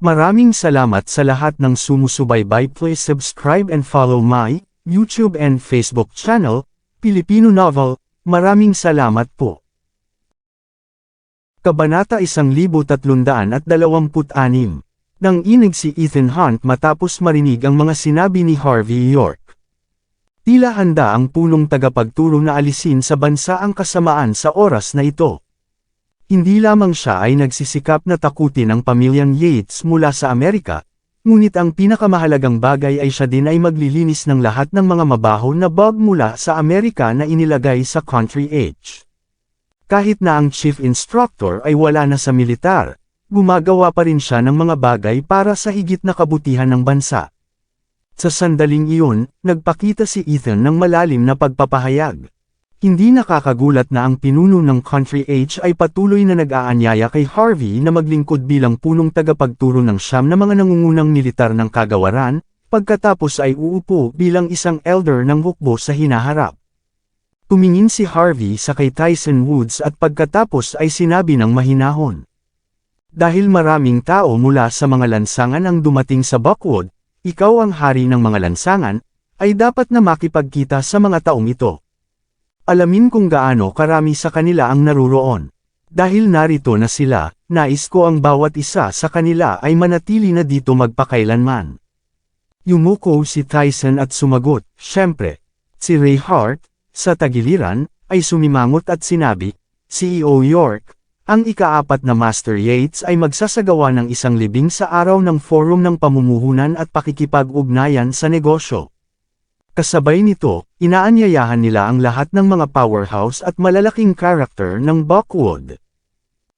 Maraming salamat sa lahat ng sumusubaybay. Please subscribe and follow my YouTube and Facebook channel, Pilipino Novel. Maraming salamat po. Kabanata 1326. Nang inig si Ethan Hunt matapos marinig ang mga sinabi ni Harvey York. Tila handa ang punong tagapagturo na alisin sa bansa ang kasamaan sa oras na ito. Hindi lamang siya ay nagsisikap na takutin ang pamilyang Yates mula sa Amerika, ngunit ang pinakamahalagang bagay ay siya din ay maglilinis ng lahat ng mga mabaho na bug mula sa Amerika na inilagay sa country age. Kahit na ang chief instructor ay wala na sa militar, gumagawa pa rin siya ng mga bagay para sa higit na kabutihan ng bansa. Sa sandaling iyon, nagpakita si Ethan ng malalim na pagpapahayag. Hindi nakakagulat na ang pinuno ng country age ay patuloy na nag-aanyaya kay Harvey na maglingkod bilang punong tagapagturo ng siyam na mga nangungunang militar ng kagawaran, pagkatapos ay uupo bilang isang elder ng hukbo sa hinaharap. Tumingin si Harvey sa kay Tyson Woods at pagkatapos ay sinabi ng mahinahon. Dahil maraming tao mula sa mga lansangan ang dumating sa Buckwood, ikaw ang hari ng mga lansangan, ay dapat na makipagkita sa mga taong ito. Alamin kung gaano karami sa kanila ang naruroon. Dahil narito na sila, nais ko ang bawat isa sa kanila ay manatili na dito magpakailanman. Yumuko si Tyson at sumagot, syempre. Si Ray Hart, sa tagiliran, ay sumimangot at sinabi, CEO York, ang ika-4 na Master Yates ay magsasagawa ng isang libing sa araw ng forum ng pamumuhunan at pakikipag-ugnayan sa negosyo. Kasabay nito, inaanyayahan nila ang lahat ng mga powerhouse at malalaking karakter ng Buckwood.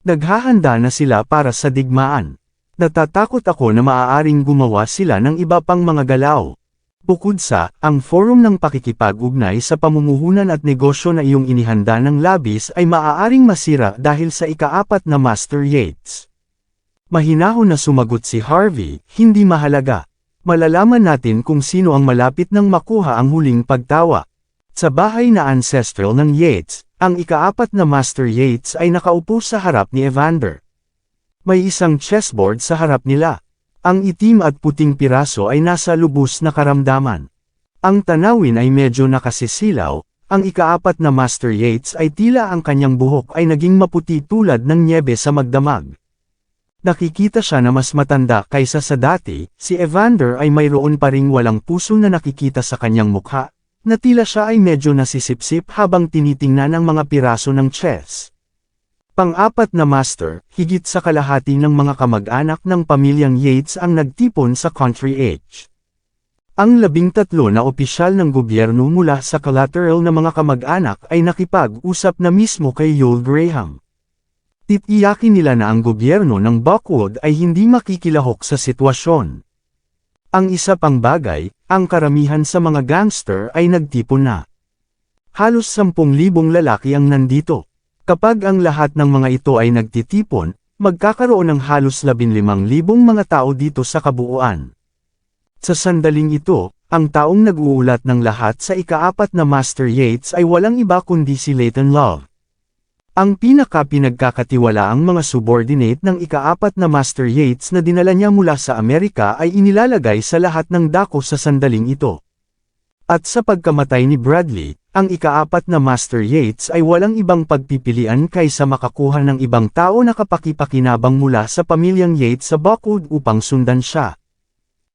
Naghahanda na sila para sa digmaan. Natatakot ako na maaaring gumawa sila ng iba pang mga galaw. Bukod sa, ang forum ng pakikipag-ugnay sa pamumuhunan at negosyo na iyong inihanda ng labis ay maaaring masira dahil sa ika-4 na Master Yates. Mahinahon na sumagot si Harvey, hindi mahalaga. Malalaman natin kung sino ang malapit nang makuha ang huling pagtawa. Sa bahay na ancestral ng Yates, ang ika-4 na Master Yates ay nakaupo sa harap ni Evander. May isang chessboard sa harap nila. Ang itim at puting piraso ay nasa lubos na karamdaman. Ang tanawin ay medyo nakasisilaw, ang ika-4 na Master Yates ay tila ang kanyang buhok ay naging maputi tulad ng nyebe sa magdamag. Nakikita siya na mas matanda kaysa sa dati, si Evander ay mayroon pa ring walang puso na nakikita sa kanyang mukha, na tila siya ay medyo nasisipsip habang tinitingnan ang mga piraso ng chess. Pang-4 na Master, higit sa kalahati ng mga kamag-anak ng pamilyang Yates ang nagtipon sa country age. Ang 13 na opisyal ng gobyerno mula sa collateral na mga kamag-anak ay nakipag-usap na mismo kay Yoel Graham. Titiyakin nila na ang gobyerno ng Buckwood ay hindi makikilahok sa sitwasyon. Ang isa pang bagay, ang karamihan sa mga gangster ay nagtipon na. Halos 10,000 lalaki ang nandito. Kapag ang lahat ng mga ito ay nagtitipon, magkakaroon ng halos 15,000 mga tao dito sa kabuuan. Sa sandaling ito, ang taong nag-uulat ng lahat sa ika-4 na Master Yates ay walang iba kundi si Leighton Love. Ang pinagkakatiwalaang mga subordinate ng ika-4 na Master Yates na dinala niya mula sa Amerika ay inilalagay sa lahat ng dako sa sandaling ito. At sa pagkamatay ni Bradley, ang ika-4 na Master Yates ay walang ibang pagpipilian kaysa makakuha ng ibang tao na kapakipakinabang mula sa pamilyang Yates sa Buckwood upang sundan siya.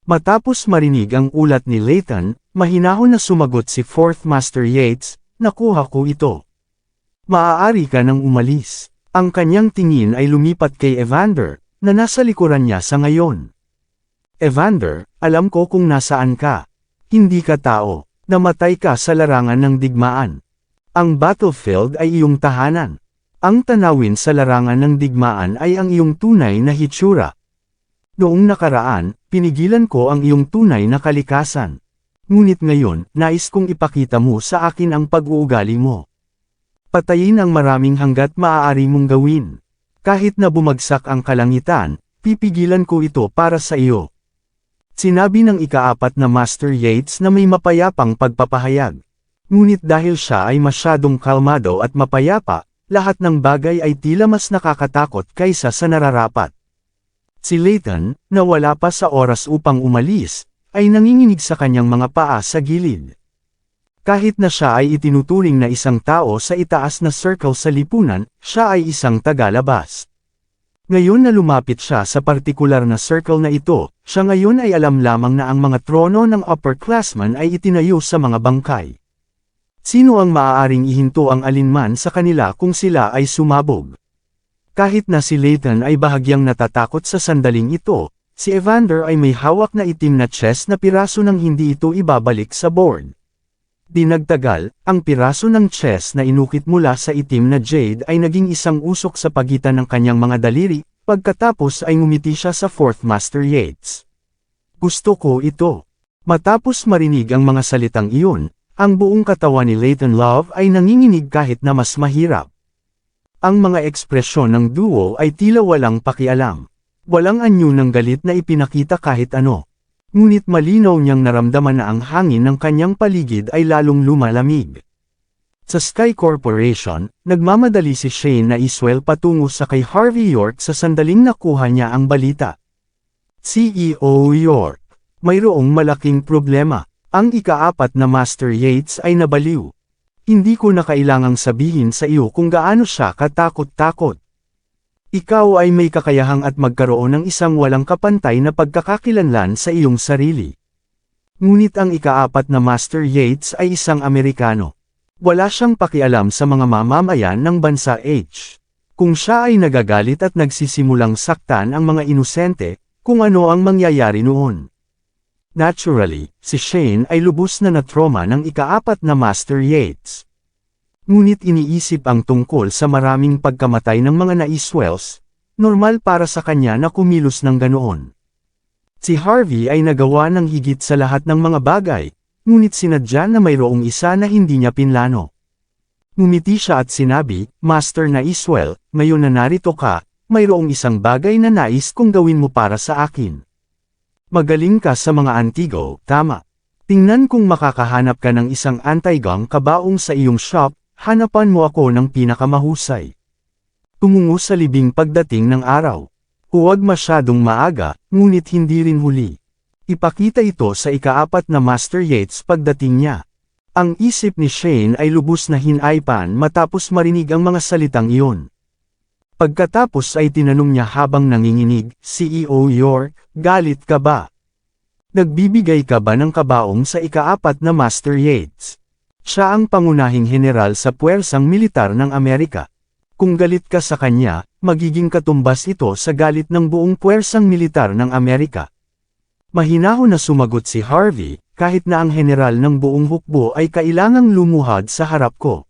Matapos marinig ang ulat ni Leighton, mahinahon na sumagot si 4th Master Yates, nakuha ko ito. Maaari ka nang umalis. Ang kanyang tingin ay lumipat kay Evander, na nasa likuran niya sa ngayon. Evander, alam ko kung nasaan ka. Hindi ka tao. Namatay ka sa larangan ng digmaan. Ang battlefield ay iyong tahanan. Ang tanawin sa larangan ng digmaan ay ang iyong tunay na hitsura. Noong nakaraan, pinigilan ko ang iyong tunay na kalikasan. Ngunit ngayon, nais kong ipakita mo sa akin ang pag-uugali mo. Patayin ang maraming hanggat maaari mong gawin. Kahit na bumagsak ang kalangitan, pipigilan ko ito para sa iyo. Sinabi ng ika-4 na Master Yates na may mapayapang pagpapahayag. Ngunit dahil siya ay masyadong kalmado at mapayapa, lahat ng bagay ay tila mas nakakatakot kaysa sa nararapat. Si Layton, na wala pa sa oras upang umalis, ay nanginginig sa kanyang mga paa sa gilid. Kahit na siya ay itinuturing na isang tao sa itaas na circle sa lipunan, siya ay isang tagalabas. Ngayon na lumapit siya sa partikular na circle na ito, siya ngayon ay alam lamang na ang mga trono ng upperclassmen ay itinayo sa mga bangkay. Sino ang maaaring ihinto ang alinman sa kanila kung sila ay sumabog? Kahit na si Layton ay bahagyang natatakot sa sandaling ito, si Evander ay may hawak na itim na chess na piraso nang hindi ito ibabalik sa board. Di nagtagal, ang piraso ng chess na inukit mula sa itim na jade ay naging isang usok sa pagitan ng kanyang mga daliri, pagkatapos ay ngumiti siya sa Fourth Master Yates. Gusto ko ito. Matapos marinig ang mga salitang iyon, ang buong katawan ni Layton Love ay nanginginig kahit na mas mahirap. Ang mga ekspresyon ng duo ay tila walang pakialam. Walang anyo ng galit na ipinakita kahit ano. Ngunit malinaw niyang naramdaman na ang hangin ng kanyang paligid ay lalong lumalamig. Sa Sky Corporation, nagmamadali si Shane na iswel patungo sa kay Harvey York sa sandaling nakuha niya ang balita. CEO York, mayroong malaking problema. Ang ika-4 na Master Yates ay nabaliw. Hindi ko na kailangang sabihin sa iyo kung gaano siya katakot-takot. Ikaw ay may kakayahang at magkaroon ng isang walang kapantay na pagkakakilanlan sa iyong sarili. Ngunit ang ika-4 na Master Yates ay isang Amerikano. Wala siyang pakialam sa mga mamamayan ng bansa H. Kung siya ay nagagalit at nagsisimulang saktan ang mga inosente, kung ano ang mangyayari noon. Naturally, si Shane ay lubos na na-trauma ng ika-4 na Master Yates. Ngunit iniisip ang tungkol sa maraming pagkamatay ng mga naiswells, normal para sa kanya na kumilos ng ganoon. Si Harvey ay nagawa ng higit sa lahat ng mga bagay, ngunit sinadya na mayroong isa na hindi niya pinlano. Ngumiti siya at sinabi, Master Naiswell, ngayon na narito ka, mayroong isang bagay na nais kong gawin mo para sa akin. Magaling ka sa mga antigo, tama. Tingnan kung makakahanap ka ng isang anti-gang kabaong sa iyong shop, hanapan mo ako ng pinakamahusay. Tumungo sa libing pagdating ng araw. Huwag masyadong maaga, ngunit hindi rin huli. Ipakita ito sa ika-4 na Master Yates pagdating niya. Ang isip ni Shane ay lubos na hinaypan matapos marinig ang mga salitang iyon. Pagkatapos ay tinanong niya habang nanginginig, CEO York, galit ka ba? Nagbibigay ka ba ng kabaong sa ika-4 na Master Yates? Siya ang pangunahing general sa puwersang militar ng Amerika. Kung galit ka sa kanya, magiging katumbas ito sa galit ng buong puwersang militar ng Amerika. Mahinahon na sumagot si Harvey, kahit na ang general ng buong hukbo ay kailangang lumuhad sa harap ko.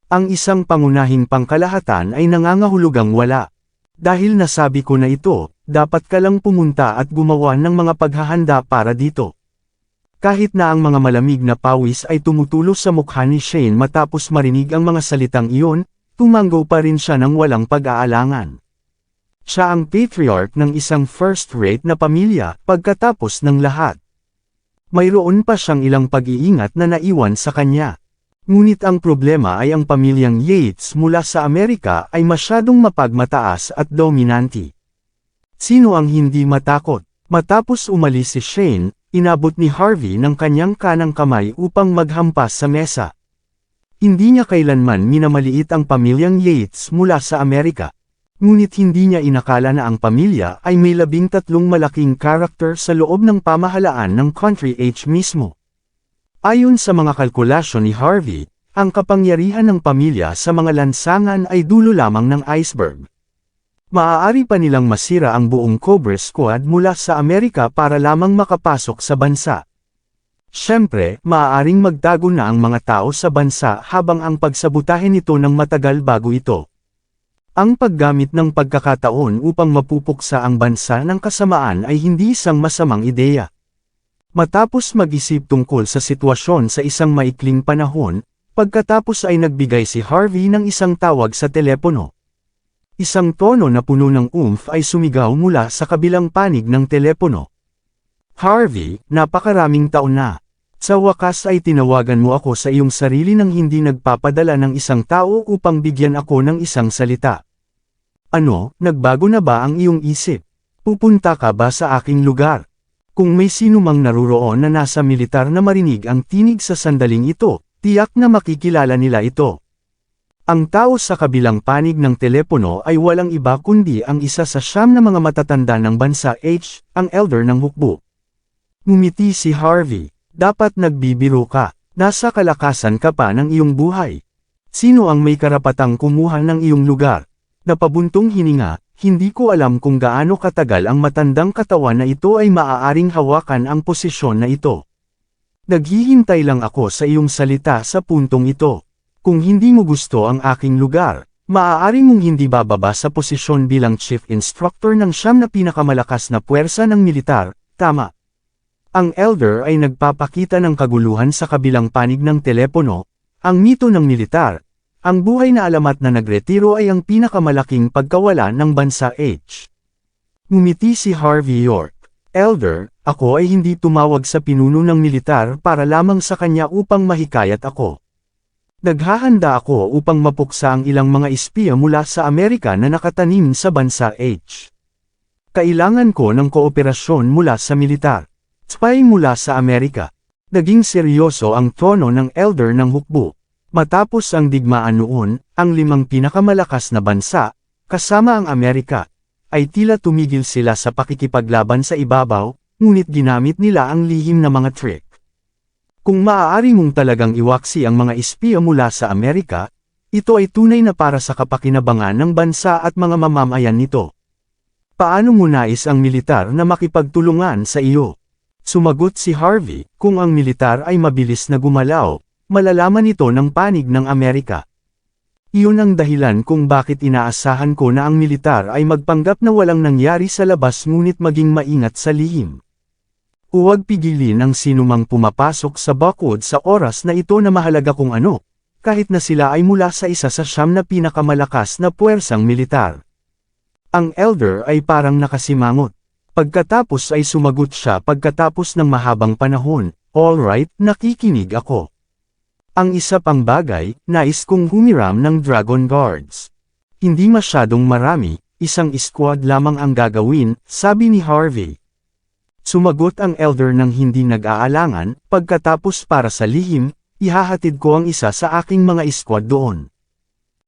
Ang isang pangunahing pangkalahatan ay nangangahulugang wala. Dahil nasabi ko na ito, dapat ka lang pumunta at gumawa ng mga paghahanda para dito. Kahit na ang mga malamig na pawis ay tumutulo sa mukha ni Shane matapos marinig ang mga salitang iyon, tumanggo pa rin siya ng walang pag-aalangan. Siya ang patriarch ng isang first-rate na pamilya pagkatapos ng lahat. Mayroon pa siyang ilang pag-iingat na naiwan sa kanya. Ngunit ang problema ay ang pamilyang Yates mula sa Amerika ay masyadong mapagmataas at dominanti. Sino ang hindi matakot? Matapos umalis si Shane, inabot ni Harvey ng kanyang kanang kamay upang maghampas sa mesa. Hindi niya kailanman minamaliit ang pamilyang Yates mula sa Amerika. Ngunit hindi niya inakala na ang pamilya ay may 13 malaking karakter sa loob ng pamahalaan ng Country H mismo. Ayon sa mga kalkulasyon ni Harvey, ang kapangyarihan ng pamilya sa mga lansangan ay dulo lamang ng iceberg. Maaari pa nilang masira ang buong Cobra Squad mula sa Amerika para lamang makapasok sa bansa. Siyempre, maaaring magtago na ang mga tao sa bansa habang ang pagsabutahin nito ng matagal bago ito. Ang paggamit ng pagkakataon upang mapupuksa ang bansa ng kasamaan ay hindi isang masamang ideya. Matapos mag-isip tungkol sa sitwasyon sa isang maikling panahon, pagkatapos ay nagbigay si Harvey ng isang tawag sa telepono. Isang tono na puno ng oomph ay sumigaw mula sa kabilang panig ng telepono. Harvey, napakaraming taon na. Sa wakas ay tinawagan mo ako sa iyong sarili nang hindi nagpapadala ng isang tao upang bigyan ako ng isang salita. Ano, nagbago na ba ang iyong isip? Pupunta ka ba sa aking lugar? Kung may sino mang naruroon na nasa militar na marinig ang tinig sa sandaling ito, tiyak na makikilala nila ito. Ang tao sa kabilang panig ng telepono ay walang iba kundi ang isa sa 9 na mga matatanda ng bansa H, ang elder ng hukbo. Ngumiti si Harvey. Dapat nagbibiro ka. Nasa kalakasan ka pa ng iyong buhay. Sino ang may karapatang kumuha ng iyong lugar? Napabuntong hininga, hindi ko alam kung gaano katagal ang matandang katawan na ito ay maaaring hawakan ang posisyon na ito. Naghihintay lang ako sa iyong salita sa puntong ito. Kung hindi mo gusto ang aking lugar, maaari mong hindi bababa sa posisyon bilang chief instructor ng 9 na pinakamalakas na puwersa ng militar, tama. Ang elder ay nagpapakita ng kaguluhan sa kabilang panig ng telepono, ang mito ng militar. Ang buhay na alamat na nagretiro ay ang pinakamalaking pagkawala ng bansa H. Ngumiti si Harvey York. Elder, ako ay hindi tumawag sa pinuno ng militar para lamang sa kanya upang mahikayat ako. Naghahanda ako upang mapuksa ang ilang mga espiya mula sa Amerika na nakatanim sa bansa H. Kailangan ko ng kooperasyon mula sa militar. Spy mula sa Amerika. Naging seryoso ang tono ng elder ng hukbo. Matapos ang digmaan noon, ang 5 pinakamalakas na bansa, kasama ang Amerika, ay tila tumigil sila sa pakikipaglaban sa ibabaw, ngunit ginamit nila ang lihim na mga trick. Kung maaari mong talagang iwaksi ang mga espiya mula sa Amerika, ito ay tunay na para sa kapakinabangan ng bansa at mga mamamayan nito. Paano mo nais ang militar na makipagtulungan sa iyo? Sumagot si Harvey, kung ang militar ay mabilis na gumalaw, malalaman ito ng panig ng Amerika. Iyon ang dahilan kung bakit inaasahan ko na ang militar ay magpanggap na walang nangyari sa labas ngunit maging maingat sa lihim. Huwag pigilin ang sinumang pumapasok sa Buckwood sa oras na ito na mahalaga kung ano, kahit na sila ay mula sa isa sa 9 na pinakamalakas na puwersang militar. Ang elder ay parang nakasimangot. Pagkatapos ay sumagot siya pagkatapos ng mahabang panahon, "Alright, nakikinig ako." Ang isa pang bagay, nais kong humiram ng Dragon Guards. Hindi masyadong marami, isang squad lamang ang gagawin, sabi ni Harvey. Sumagot ang elder ng hindi nag-aalangan, pagkatapos para sa lihim, ihahatid ko ang isa sa aking mga squad doon.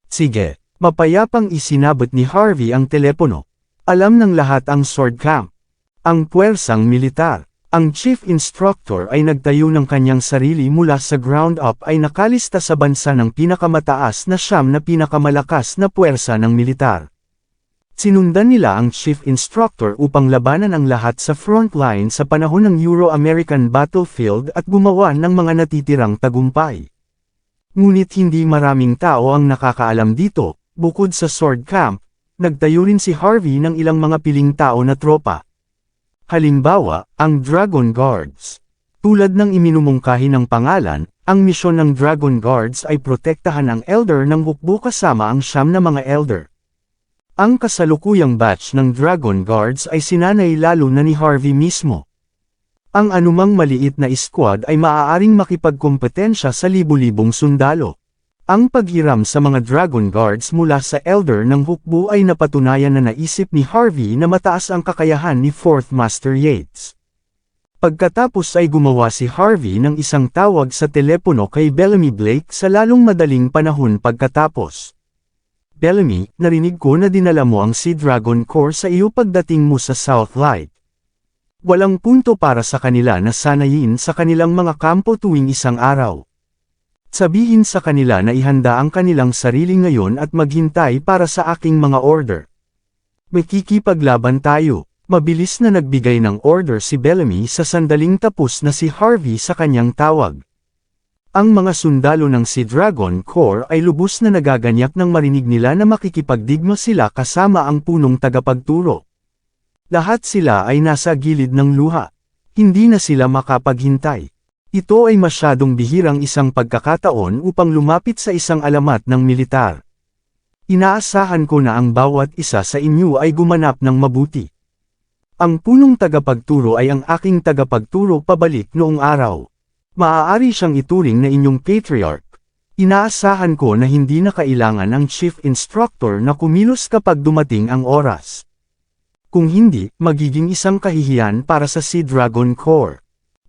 Sige, mapayapang isinabot ni Harvey ang telepono. Alam ng lahat ang sword camp. Ang puwersang militar. Ang chief instructor ay nagtayo ng kanyang sarili mula sa ground up ay nakalista sa bansa ng pinakamataas na 9 na pinakamalakas na puwersa ng militar. Sinundan nila ang chief instructor upang labanan ang lahat sa front line sa panahon ng Euro-American battlefield at gumawa ng mga natitirang tagumpay. Ngunit hindi maraming tao ang nakakaalam dito, bukod sa sword camp, nagtayo rin si Harvey ng ilang mga piling tao na tropa. Halimbawa, ang Dragon Guards. Tulad ng iminumungkahi ng pangalan, ang misyon ng Dragon Guards ay protektahan ang elder ng hukbo kasama ang 9 na mga elder. Ang kasalukuyang batch ng Dragon Guards ay sinanay lalo na ni Harvey mismo. Ang anumang maliit na squad ay maaaring makipagkompetensya sa libu-libong sundalo. Ang paghiram sa mga Dragon Guards mula sa elder ng hukbo ay napatunayan na naisip ni Harvey na mataas ang kakayahan ni 4th Master Yates. Pagkatapos ay gumawa si Harvey ng isang tawag sa telepono kay Bellamy Blake sa lalong madaling panahon pagkatapos. Bellamy, narinig ko na dinala mo ang Sea Dragon Core sa iyo pagdating mo sa South Light. Walang punto para sa kanila na sanayin sa kanilang mga kampo tuwing isang araw. Sabihin sa kanila na ihanda ang kanilang sarili ngayon at maghintay para sa aking mga order. Makikipaglaban tayo. Mabilis na nagbigay ng order si Bellamy sa sandaling tapos na si Harvey sa kanyang tawag. Ang mga sundalo ng Sea Dragon Corps ay lubos na nagaganyak nang marinig nila na makikipagdigma sila kasama ang punong tagapagturo. Lahat sila ay nasa gilid ng luha. Hindi na sila makapaghintay. Ito ay masyadong bihirang isang pagkakataon upang lumapit sa isang alamat ng militar. Inaasahan ko na ang bawat isa sa inyo ay gumanap ng mabuti. Ang punong tagapagturo ay ang aking tagapagturo pabalik noong araw. Maaari siyang ituring na inyong patriarch. Inaasahan ko na hindi na kailangan ang chief instructor na kumilos kapag dumating ang oras. Kung hindi, magiging isang kahihiyan para sa Sea Dragon Corps.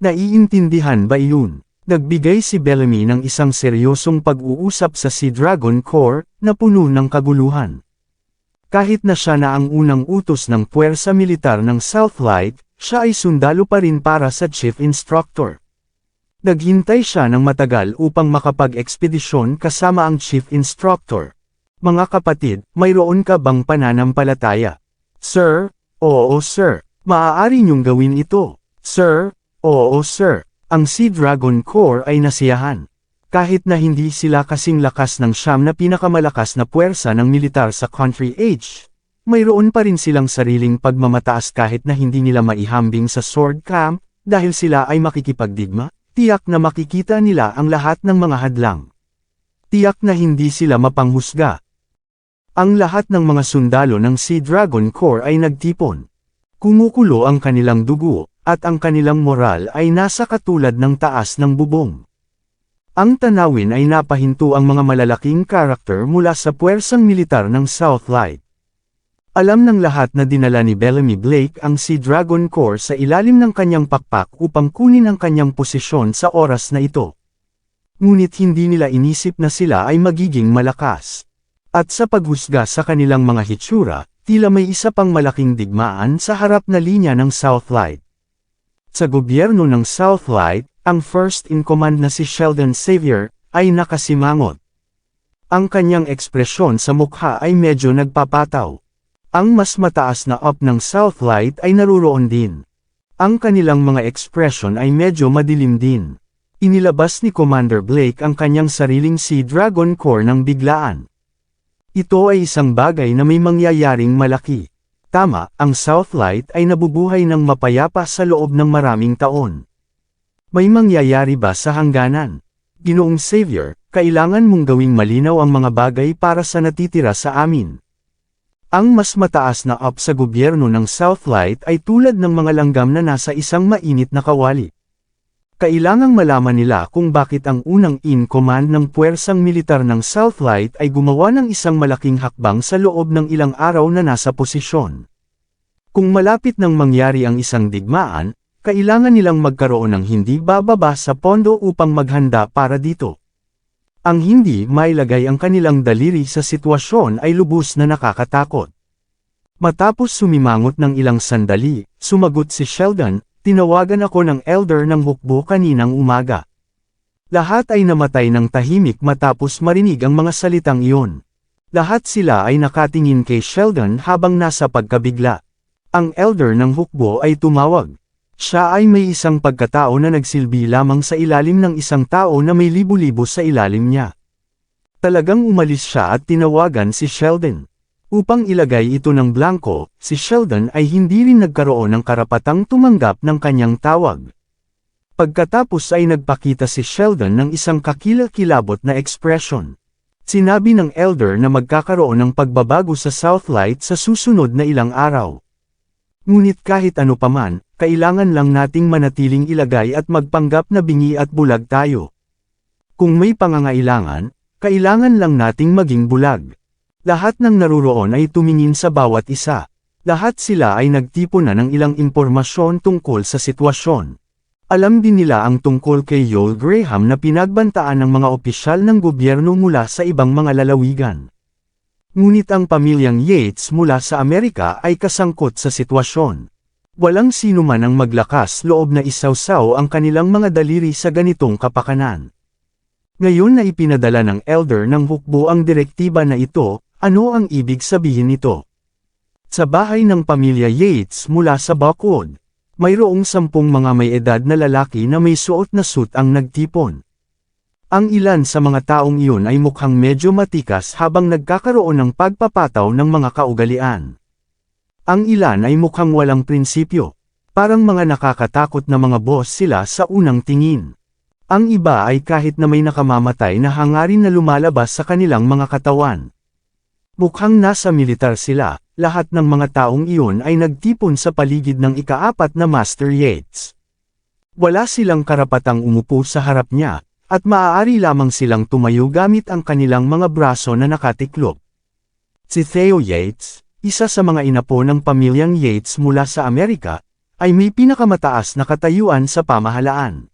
Naiintindihan ba iyon? Nagbigay si Bellamy ng isang seryosong pag-uusap sa Sea Dragon Corps, na puno ng kaguluhan. Kahit na siya na ang unang utos ng puwersa militar ng Southlight, siya ay sundalo pa rin para sa Chief Instructor. Naghintay siya ng matagal upang makapag-ekspedisyon kasama ang Chief Instructor. Mga kapatid, mayroon ka bang pananampalataya? Sir, oo sir. Maaari niyong gawin ito. Sir, oo sir. Ang Sea Dragon Corps ay nasiyahan. Kahit na hindi sila kasing lakas ng siyam na pinakamalakas na puwersa ng militar sa Country H, mayroon pa rin silang sariling pagmamataas kahit na hindi nila maihambing sa sword camp, dahil sila ay makikipagdigma, tiyak na makikita nila ang lahat ng mga hadlang. Tiyak na hindi sila mapanghusga. Ang lahat ng mga sundalo ng Sea Dragon Corps ay nagtipon. Kumukulo ang kanilang dugo, at ang kanilang moral ay nasa katulad ng taas ng bubong. Ang tanawin ay napahinto ang mga malalaking karakter mula sa puwersang militar ng Southlight. Alam ng lahat na dinala ni Bellamy Blake ang Sea Dragon Corps sa ilalim ng kanyang pakpak upang kunin ang kanyang posisyon sa oras na ito. Ngunit hindi nila inisip na sila ay magiging malakas. At sa paghusga sa kanilang mga hitsura, tila may isa pang malaking digmaan sa harap na linya ng Southlight. Sa gobyerno ng Southlight, ang first in command na si Sheldon Xavier, ay nakasimangot. Ang kanyang ekspresyon sa mukha ay medyo nagpapataw. Ang mas mataas na up ng Southlight ay naruroon din. Ang kanilang mga ekspresyon ay medyo madilim din. Inilabas ni Commander Blake ang kanyang sariling Sea Dragon Corps ng biglaan. Ito ay isang bagay na may mangyayaring malaki. Tama, ang Southlight ay nabubuhay ng mapayapa sa loob ng maraming taon. May mangyayari ba sa hangganan? Ginoong Xavier, kailangan mong gawing malinaw ang mga bagay para sa natitira sa amin. Ang mas mataas na up sa gobyerno ng Southlight ay tulad ng mga langgam na nasa isang mainit na kawali. Kailangang malaman nila kung bakit ang unang in-command ng puwersang militar ng Southlight ay gumawa ng isang malaking hakbang sa loob ng ilang araw na nasa posisyon. Kung malapit nang mangyari ang isang digmaan, kailangan nilang magkaroon ng hindi bababa sa pondo upang maghanda para dito. Ang hindi mailagay ang kanilang daliri sa sitwasyon ay lubos na nakakatakot. Matapos sumimangot ng ilang sandali, sumagot si Sheldon, "Tinawagan ako ng elder ng hukbo kaninang umaga." Lahat ay namatay ng tahimik matapos marinig ang mga salitang iyon. Lahat sila ay nakatingin kay Sheldon habang nasa pagkabigla. Ang elder ng hukbo ay tumawag. Siya ay may isang pagkatao na nagsilbi lamang sa ilalim ng isang tao na may libu-libo sa ilalim niya. Talagang umalis siya at tinawagan si Sheldon. Upang ilagay ito ng blanko, si Sheldon ay hindi rin nagkaroon ng karapatang tumanggap ng kanyang tawag. Pagkatapos ay nagpakita si Sheldon ng isang kakilakilabot na ekspresyon. Sinabi ng elder na magkakaroon ng pagbabago sa Southlight sa susunod na ilang araw. Ngunit kahit ano paman, kailangan lang nating manatiling ilagay at magpanggap na bingi at bulag tayo. Kung may pangangailangan, kailangan lang nating maging bulag. Lahat ng naruroon ay tumingin sa bawat isa. Lahat sila ay nagtipon na ng ilang impormasyon tungkol sa sitwasyon. Alam din nila ang tungkol kay Joel Graham na pinagbantaan ng mga opisyal ng gobyerno mula sa ibang mga lalawigan. Ngunit ang pamilyang Yates mula sa Amerika ay kasangkot sa sitwasyon. Walang sino man ang maglakas loob na isawsaw ang kanilang mga daliri sa ganitong kapakanan. Ngayon na ipinadala ng elder ng hukbo ang direktiba na ito, ano ang ibig sabihin nito? Sa bahay ng pamilya Yates mula sa Buckwood, mayroong 10 mga may edad na lalaki na may suot na suit ang nagtipon. Ang ilan sa mga taong iyon ay mukhang medyo matikas habang nagkakaroon ng pagpapataw ng mga kaugalian. Ang ilan ay mukhang walang prinsipyo. Parang mga nakakatakot na mga boss sila sa unang tingin. Ang iba ay kahit na may nakamamatay na hangarin na lumalabas sa kanilang mga katawan. Mukhang nasa militar sila, lahat ng mga taong iyon ay nagtipon sa paligid ng ika-4 na Master Yates. Wala silang karapatang umupo sa harap niya, at maaari lamang silang tumayo gamit ang kanilang mga braso na nakatiklop. Si Theo Yates, isa sa mga inapo ng pamilyang Yates mula sa Amerika, ay may pinakamataas na katayuan sa pamahalaan.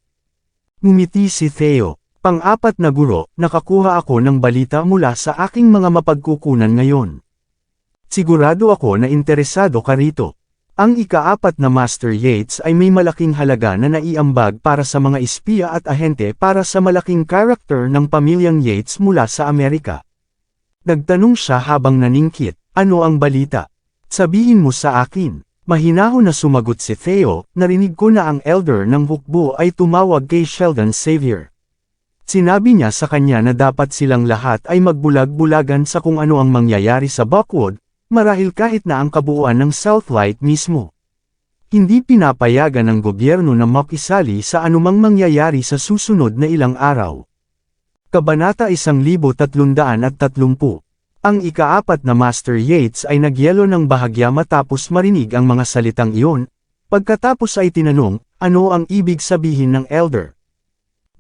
Ngumiti si Theo. Pang-apat na guro, nakakuha ako ng balita mula sa aking mga mapagkukunan ngayon. Sigurado ako na interesado ka rito. Ang ika-4 na Master Yates ay may malaking halaga na naiambag para sa mga espiya at ahente para sa malaking karakter ng pamilyang Yates mula sa Amerika. Nagtanong siya habang naningkit, ano ang balita? Sabihin mo sa akin. Mahinahon na sumagot si Theo, narinig ko na ang elder ng hukbo ay tumawag kay Sheldon Xavier. Sinabi niya sa kanya na dapat silang lahat ay magbulag-bulagan sa kung ano ang mangyayari sa Buckwood, marahil kahit na ang kabuuan ng Southlight mismo. Hindi pinapayagan ng gobyerno na makisali sa anumang mangyayari sa susunod na ilang araw. Kabanata 1330. Ang ika-4 na Master Yates ay nagyelo ng bahagya matapos marinig ang mga salitang iyon, pagkatapos ay tinanong, ano ang ibig sabihin ng elder?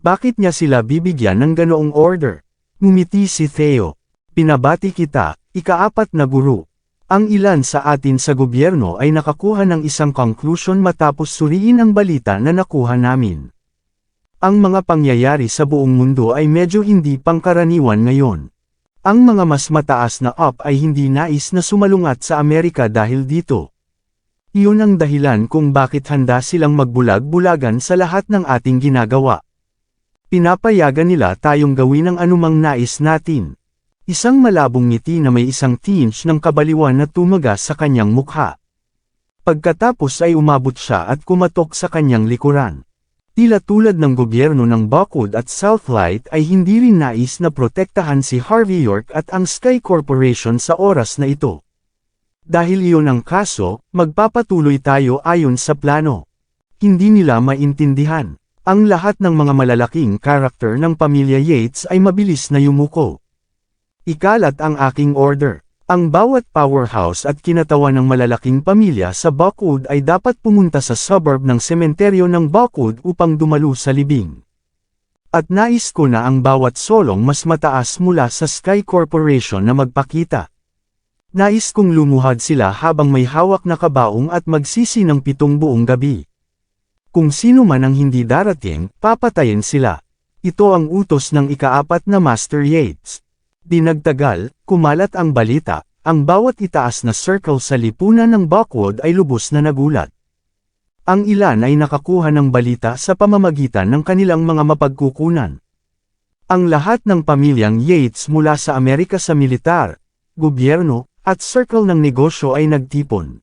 Bakit niya sila bibigyan ng ganoong order? Ngumiti si Theo. Pinabati kita, ika-4 na guro. Ang ilan sa atin sa gobyerno ay nakakuha ng isang conclusion matapos suriin ang balita na nakuha namin. Ang mga pangyayari sa buong mundo ay medyo hindi pangkaraniwan ngayon. Ang mga mas mataas na up ay hindi nais na sumalungat sa Amerika dahil dito. Iyon ang dahilan kung bakit handa silang magbulag-bulagan sa lahat ng ating ginagawa. Pinapayagan nila tayong gawin ang anumang nais natin. Isang malabong ngiti na may isang tinge ng kabaliwan na tumagas sa kanyang mukha. Pagkatapos ay umabot siya at kumatok sa kanyang likuran. Tila tulad ng gobyerno ng Buckwood at Southlight ay hindi rin nais na protektahan si Harvey York at ang Sky Corporation sa oras na ito. Dahil iyon ang kaso, magpapatuloy tayo ayon sa plano. Hindi nila maintindihan. Ang lahat ng mga malalaking karakter ng pamilya Yates ay mabilis na yumuko. Ikalat ang aking order. Ang bawat powerhouse at kinatawan ng malalaking pamilya sa Buckwood ay dapat pumunta sa suburb ng sementeryo ng Buckwood upang dumalo sa libing. At nais ko na ang bawat solong mas mataas mula sa Sky Corporation na magpakita. Nais kong lumuhad sila habang may hawak na kabaong at magsisi ng 7 buong gabi. Kung sino man ang hindi darating, papatayin sila. Ito ang utos ng ika-4 na Master Yates. Dinagtagal, kumalat ang balita, ang bawat itaas na circle sa lipunan ng Buckwood ay lubos na nagulat. Ang ilan ay nakakuha ng balita sa pamamagitan ng kanilang mga mapagkukunan. Ang lahat ng pamilyang Yates mula sa Amerika sa militar, gobyerno, at circle ng negosyo ay nagtipon.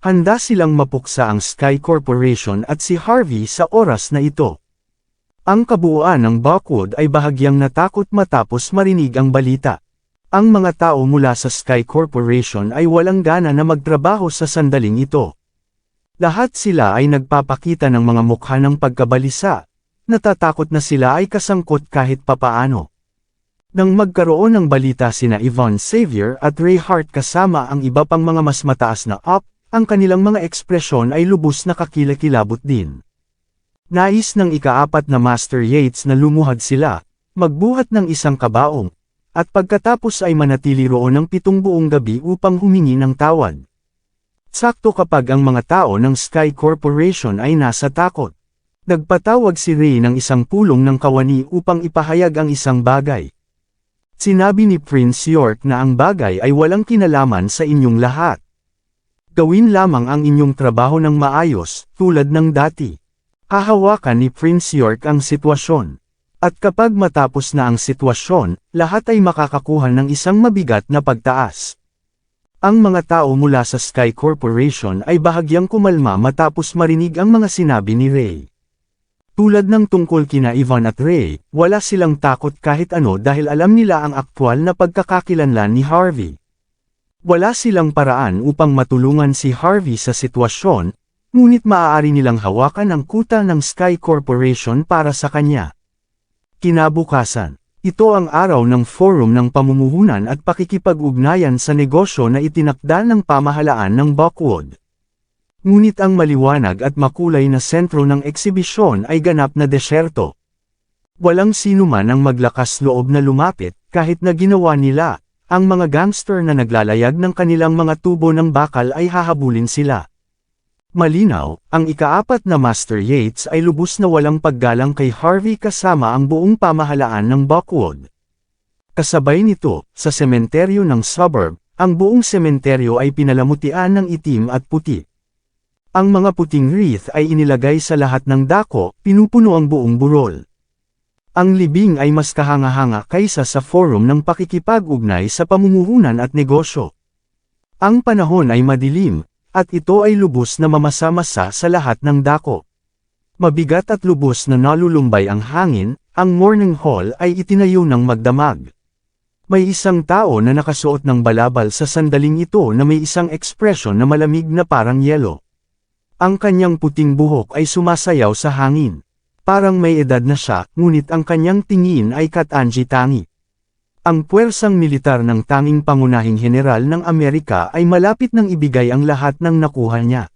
Handa silang mapuksa ang Sky Corporation at si Harvey sa oras na ito. Ang kabuuan ng Buckwood ay bahagyang natakot matapos marinig ang balita. Ang mga tao mula sa Sky Corporation ay walang gana na magtrabaho sa sandaling ito. Lahat sila ay nagpapakita ng mga mukha ng pagkabalisa. Natatakot na sila ay kasangkot kahit papaano. Nang magkaroon ng balita sina Yvonne Xavier at Ray Hart kasama ang iba pang mga mas mataas na up, ang kanilang mga ekspresyon ay lubos na kakilakilabot din. Nais ng ika-4 na Master Yates na lumuhad sila, magbuhat ng isang kabaong, at pagkatapos ay manatili roon ng 7 buong gabi upang humingi ng tawad. Sakto kapag ang mga tao ng Sky Corporation ay nasa takot. Nagpatawag si Ray ng isang pulong ng kawani upang ipahayag ang isang bagay. Sinabi ni Prince York na ang bagay ay walang kinalaman sa inyong lahat. Gawin lamang ang inyong trabaho ng maayos, tulad ng dati. Hahawakan ni Prince York ang sitwasyon. At kapag matapos na ang sitwasyon, lahat ay makakakuha ng isang mabigat na pagtaas. Ang mga tao mula sa Sky Corporation ay bahagyang kumalma matapos marinig ang mga sinabi ni Ray. Tulad ng tungkol kina Yvonne at Ray, wala silang takot kahit ano dahil alam nila ang aktwal na pagkakakilanlan ni Harvey. Wala silang paraan upang matulungan si Harvey sa sitwasyon, ngunit maaari nilang hawakan ang kuta ng Sky Corporation para sa kanya. Kinabukasan, ito ang araw ng forum ng pamumuhunan at pakikipag-ugnayan sa negosyo na itinakda ng pamahalaan ng Buckwood. Ngunit ang maliwanag at makulay na sentro ng eksibisyon ay ganap na desyerto. Walang sino man ang maglakas loob na lumapit, kahit na ginawa nila, ang mga gangster na naglalayag ng kanilang mga tubo ng bakal ay hahabulin sila. Malinaw, ang ika-4 na Master Yates ay lubos na walang paggalang kay Harvey kasama ang buong pamahalaan ng Buckwood. Kasabay nito, sa sementeryo ng suburb, ang buong sementeryo ay pinalamutian ng itim at puti. Ang mga puting wreath ay inilagay sa lahat ng dako, pinupuno ang buong burol. Ang libing ay mas kahanga-hanga kaysa sa forum ng pakikipag-ugnay sa pamumuhunan at negosyo. Ang panahon ay madilim, at ito ay lubos na mamasa-masa sa lahat ng dako. Mabigat at lubos na nalulumbay ang hangin, ang morning hall ay itinayo ng magdamag. May isang tao na nakasuot ng balabal sa sandaling ito na may isang ekspresyon na malamig na parang yelo. Ang kanyang puting buhok ay sumasayaw sa hangin. Parang may edad na siya, ngunit ang kanyang tingin ay katangi-tangi. Ang puwersang militar ng tanging pangunahing general ng Amerika ay malapit nang ibigay ang lahat ng nakuha niya.